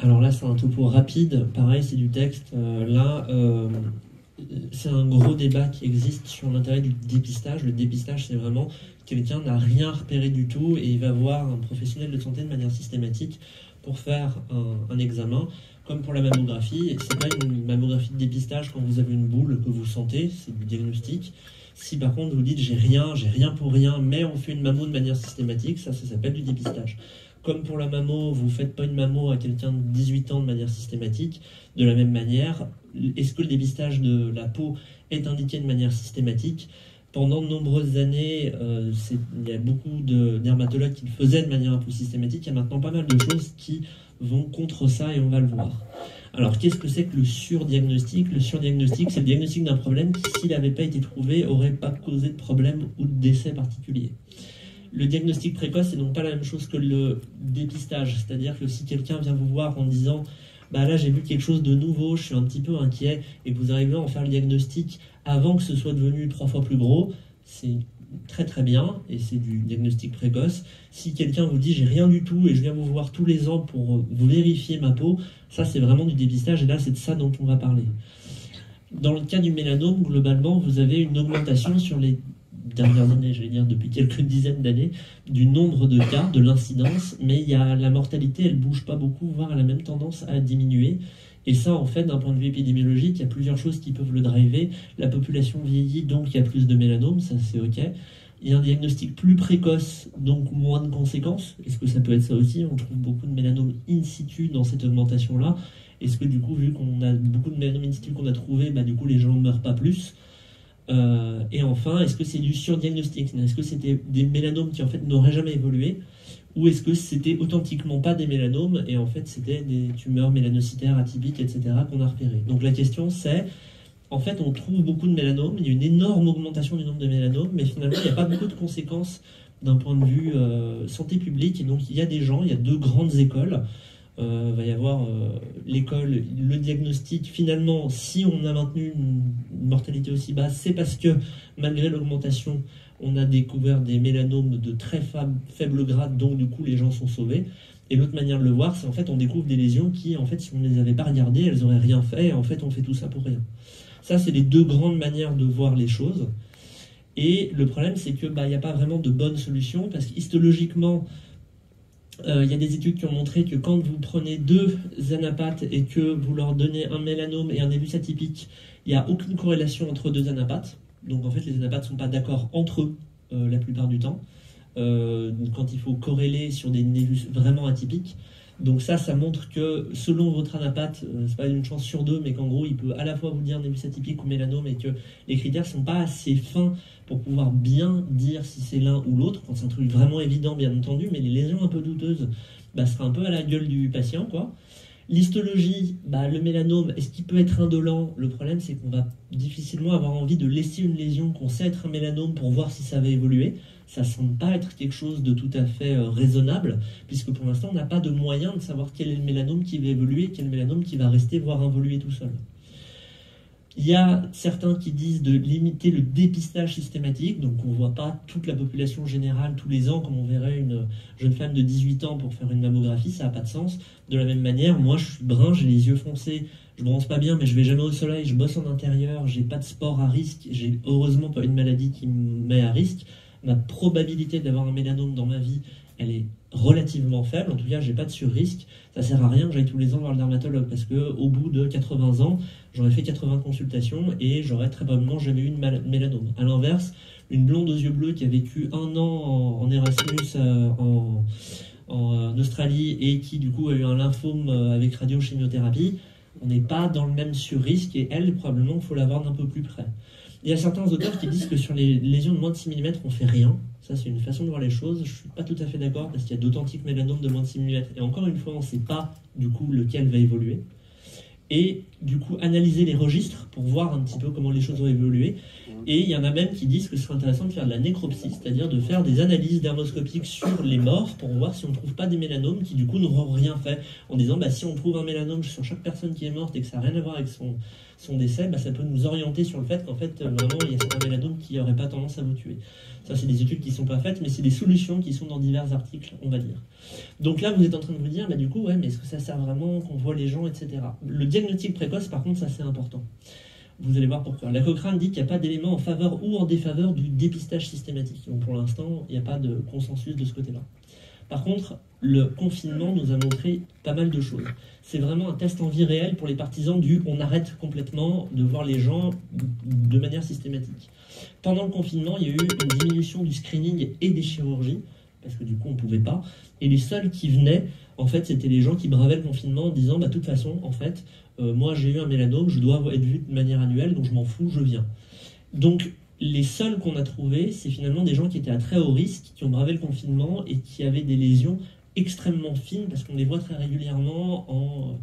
Alors là, c'est un topo rapide. Pareil, c'est du texte. C'est un gros débat qui existe sur l'intérêt du dépistage. Le dépistage, c'est vraiment quelqu'un n'a rien repéré du tout et il va voir un professionnel de santé de manière systématique pour faire un examen. Comme pour la mammographie, c'est pas une mammographie de dépistage quand vous avez une boule que vous sentez, c'est du diagnostic. Si par contre vous dites j'ai rien pour rien, mais on fait une mammo de manière systématique, ça s'appelle du dépistage. Comme pour la mammo, vous ne faites pas une mammo à quelqu'un de 18 ans de manière systématique, de la même manière, est-ce que le dépistage de la peau est indiqué de manière systématique? Pendant de nombreuses années, il y a beaucoup de dermatologues qui le faisaient de manière un peu systématique. Il y a maintenant pas mal de choses qui vont contre ça et on va le voir. Alors, qu'est-ce que c'est que le surdiagnostic? Le surdiagnostic, c'est le diagnostic d'un problème qui, s'il n'avait pas été trouvé, n'aurait pas causé de problème ou de décès particulier. Le diagnostic précoce, c'est donc pas la même chose que le dépistage. C'est-à-dire que si quelqu'un vient vous voir en disant bah là j'ai vu quelque chose de nouveau, je suis un petit peu inquiet, et que vous arrivez à en faire le diagnostic avant que ce soit devenu 3 fois plus gros, c'est très très bien, et c'est du diagnostic précoce. Si quelqu'un vous dit j'ai rien du tout et je viens vous voir tous les ans pour vous vérifier ma peau, ça c'est vraiment du dépistage, et là c'est de ça dont on va parler. Dans le cas du mélanome, globalement, vous avez une augmentation sur les dernières années, j'allais dire depuis quelques dizaines d'années, du nombre de cas, de l'incidence, mais la mortalité, elle bouge pas beaucoup, voire elle a même tendance à diminuer. Et ça, en fait, d'un point de vue épidémiologique, il y a plusieurs choses qui peuvent le driver. La population vieillit, donc il y a plus de mélanome, ça c'est ok. Il y a un diagnostic plus précoce, donc moins de conséquences. Est-ce que ça peut être ça aussi? On trouve beaucoup de mélanome in situ dans cette augmentation-là. Est-ce que du coup, vu qu'on a beaucoup de mélanome in situ qu'on a trouvé, du coup les gens ne meurent pas plus? Et enfin, est-ce que c'est du surdiagnostic? Est-ce que c'était des mélanomes qui en fait n'auraient jamais évolué? Ou est-ce que c'était authentiquement pas des mélanomes et en fait c'était des tumeurs mélanocytaires atypiques, etc. qu'on a repérées? Donc la question c'est, en fait on trouve beaucoup de mélanomes, il y a une énorme augmentation du nombre de mélanomes, mais finalement il n'y a pas beaucoup de conséquences d'un point de vue santé publique. Et donc il y a des gens, il y a 2 grandes écoles. Va y avoir l'école, le diagnostic. Finalement, si on a maintenu une mortalité aussi basse, c'est parce que malgré l'augmentation, on a découvert des mélanomes de très faible grade, donc du coup les gens sont sauvés. Et l'autre manière de le voir, c'est en fait on découvre des lésions qui, en fait, si on ne les avait pas regardées, elles n'auraient rien fait, et en fait on fait tout ça pour rien. Ça, c'est les 2 grandes manières de voir les choses. Et le problème, c'est que il n'y a pas vraiment de bonne solution, parce qu'histologiquement, il y a des études qui ont montré que quand vous prenez 2 anapathes et que vous leur donnez un mélanome et un névus atypique, il n'y a aucune corrélation entre 2 anapathes. Donc en fait, les anapathes ne sont pas d'accord entre eux la plupart du temps, quand il faut corréler sur des névus vraiment atypiques. Donc ça montre que selon votre anapathe, c'est pas une chance sur 2, mais qu'en gros, il peut à la fois vous dire névus atypique ou mélanome, et que les critères ne sont pas assez fins pour pouvoir bien dire si c'est l'un ou l'autre. Quand c'est un truc vraiment évident, bien entendu, mais les lésions un peu douteuses, sera un peu à la gueule du patient, quoi. L'histologie, le mélanome, est-ce qu'il peut être indolent? Le problème, c'est qu'on va difficilement avoir envie de laisser une lésion qu'on sait être un mélanome pour voir si ça va évoluer. Ça ne semble pas être quelque chose de tout à fait raisonnable, puisque pour l'instant, on n'a pas de moyen de savoir quel est le mélanome qui va évoluer, quel est le mélanome qui va rester, voire évoluer tout seul. Il y a certains qui disent de limiter le dépistage systématique, donc on ne voit pas toute la population générale tous les ans, comme on verrait une jeune femme de 18 ans pour faire une mammographie, ça n'a pas de sens. De la même manière, moi je suis brun, j'ai les yeux foncés, je bronze pas bien, mais je vais jamais au soleil, je bosse en intérieur, j'ai pas de sport à risque, j'ai heureusement pas une maladie qui me met à risque. Ma probabilité d'avoir un mélanome dans ma vie, elle est relativement faible. En tout cas, j'ai pas de sur-risque. Ça sert à rien que j'aille tous les ans voir le dermatologue, parce que au bout de 80 ans, j'aurais fait 80 consultations et j'aurais très probablement jamais eu une mélanome. À l'inverse, une blonde aux yeux bleus qui a vécu 1 an en Erasmus en Australie et qui du coup a eu un lymphome avec radiochimiothérapie, on n'est pas dans le même sur-risque, et elle, probablement, il faut la voir d'un peu plus près. Il y a certains auteurs qui disent que sur les lésions de moins de 6 mm, on fait rien. Ça, c'est une façon de voir les choses. Je ne suis pas tout à fait d'accord, parce qu'il y a d'authentiques mélanomes de moins de 6 mm. Et encore une fois, on ne sait pas, du coup, lequel va évoluer. et du coup analyser les registres pour voir un petit peu comment les choses ont évolué. Et il y en a même qui disent que ce serait intéressant de faire de la nécropsie, c'est-à-dire de faire des analyses dermoscopiques sur les morts pour voir si on ne trouve pas des mélanomes qui du coup n'auront rien fait, en disant si on trouve un mélanome sur chaque personne qui est morte et que ça n'a rien à voir avec son décès, ça peut nous orienter sur le fait qu'en fait vraiment il y a certains mélanomes qui n'auraient pas tendance à vous tuer. Ça c'est des études qui ne sont pas faites, mais c'est des solutions qui sont dans divers articles, on va dire. Donc là vous êtes en train de vous dire, du coup mais est-ce que ça sert vraiment qu'on voit les gens, etc. Le diagnostic précoce par contre ça c'est important. Vous allez voir pourquoi. La Cochrane dit qu'il n'y a pas d'élément en faveur ou en défaveur du dépistage systématique. Donc pour l'instant, il n'y a pas de consensus de ce côté-là. Par contre, le confinement nous a montré pas mal de choses. C'est vraiment un test en vie réelle pour les partisans du « on arrête complètement de voir les gens de manière systématique ». Pendant le confinement, il y a eu une diminution du screening et des chirurgies, parce que du coup on ne pouvait pas. Et les seuls qui venaient, en fait, c'était les gens qui bravaient le confinement en disant « de toute façon, en fait, moi j'ai eu un mélanome, je dois être vu de manière annuelle, donc je m'en fous, je viens ». Donc les seuls qu'on a trouvés, c'est finalement des gens qui étaient à très haut risque, qui ont bravé le confinement et qui avaient des lésions extrêmement fines, parce qu'on les voit très régulièrement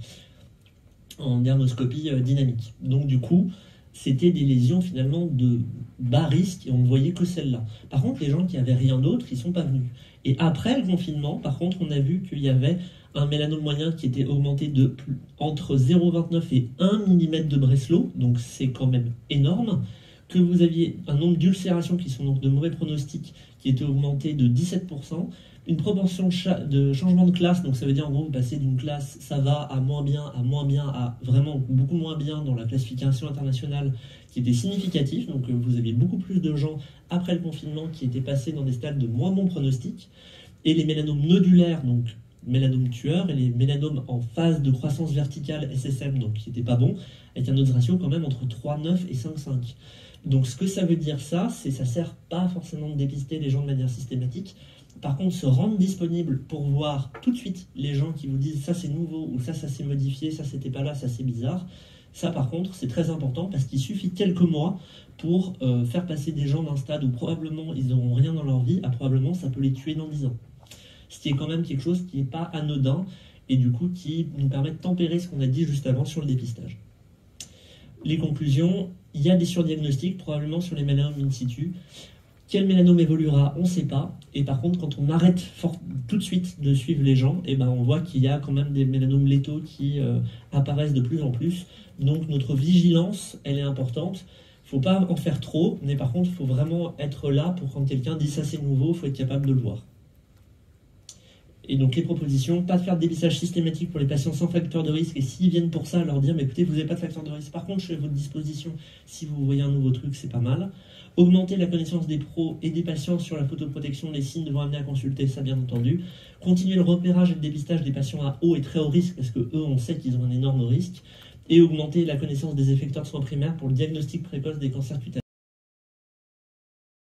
en dermoscopie dynamique. Donc du coup, c'était des lésions finalement de bas risque et on ne voyait que celles-là. Par contre, les gens qui n'avaient rien d'autre, ils ne sont pas venus. Et après le confinement, par contre, on a vu qu'il y avait un mélanome moyen qui était augmenté de entre 0,29 et 1 mm de Breslow, donc c'est quand même énorme, que vous aviez un nombre d'ulcérations qui sont donc de mauvais pronostics qui était augmenté de 17%, une proportion de changement de classe, donc ça veut dire en gros vous passez d'une classe ça va à moins bien à vraiment beaucoup moins bien dans la classification internationale qui était significatif, donc vous aviez beaucoup plus de gens après le confinement qui étaient passés dans des stades de moins bon pronostic, et les mélanomes nodulaires, donc mélanomes tueurs, et les mélanomes en phase de croissance verticale SSM, donc qui n'étaient pas bons, avec un odds ratio quand même entre 3,9 et 5,5. Donc ce que ça veut dire ça sert pas forcément de dépister les gens de manière systématique. Par contre, se rendre disponible pour voir tout de suite les gens qui vous disent ça c'est nouveau, ou ça s'est modifié, ça c'était pas là, ça c'est bizarre. Ça par contre c'est très important parce qu'il suffit quelques mois pour faire passer des gens d'un stade où probablement ils n'auront rien dans leur vie à probablement ça peut les tuer dans 10 ans. Ce qui est quand même quelque chose qui n'est pas anodin et du coup qui nous permet de tempérer ce qu'on a dit juste avant sur le dépistage. Les conclusions, il y a des surdiagnostics probablement sur les mélanomes in situ. Quel mélanome évoluera, on ne sait pas. Et par contre, quand on arrête tout de suite de suivre les gens, on voit qu'il y a quand même des mélanomes létaux qui apparaissent de plus en plus. Donc notre vigilance, elle est importante. Il ne faut pas en faire trop, mais par contre, il faut vraiment être là pour quand quelqu'un dit ça c'est nouveau, il faut être capable de le voir. Et donc les propositions, pas de faire de dépistage systématique pour les patients sans facteur de risque, et s'ils viennent pour ça, leur dire mais écoutez, vous n'avez pas de facteur de risque, par contre je suis à votre disposition si vous voyez un nouveau truc, c'est pas mal. Augmenter la connaissance des pros et des patients sur la photoprotection, les signes devant amener à consulter, ça bien entendu. Continuer le repérage et le dépistage des patients à haut et très haut risque, parce que eux on sait qu'ils ont un énorme risque. Et augmenter la connaissance des effecteurs de soins primaires pour le diagnostic précoce des cancers cutanés.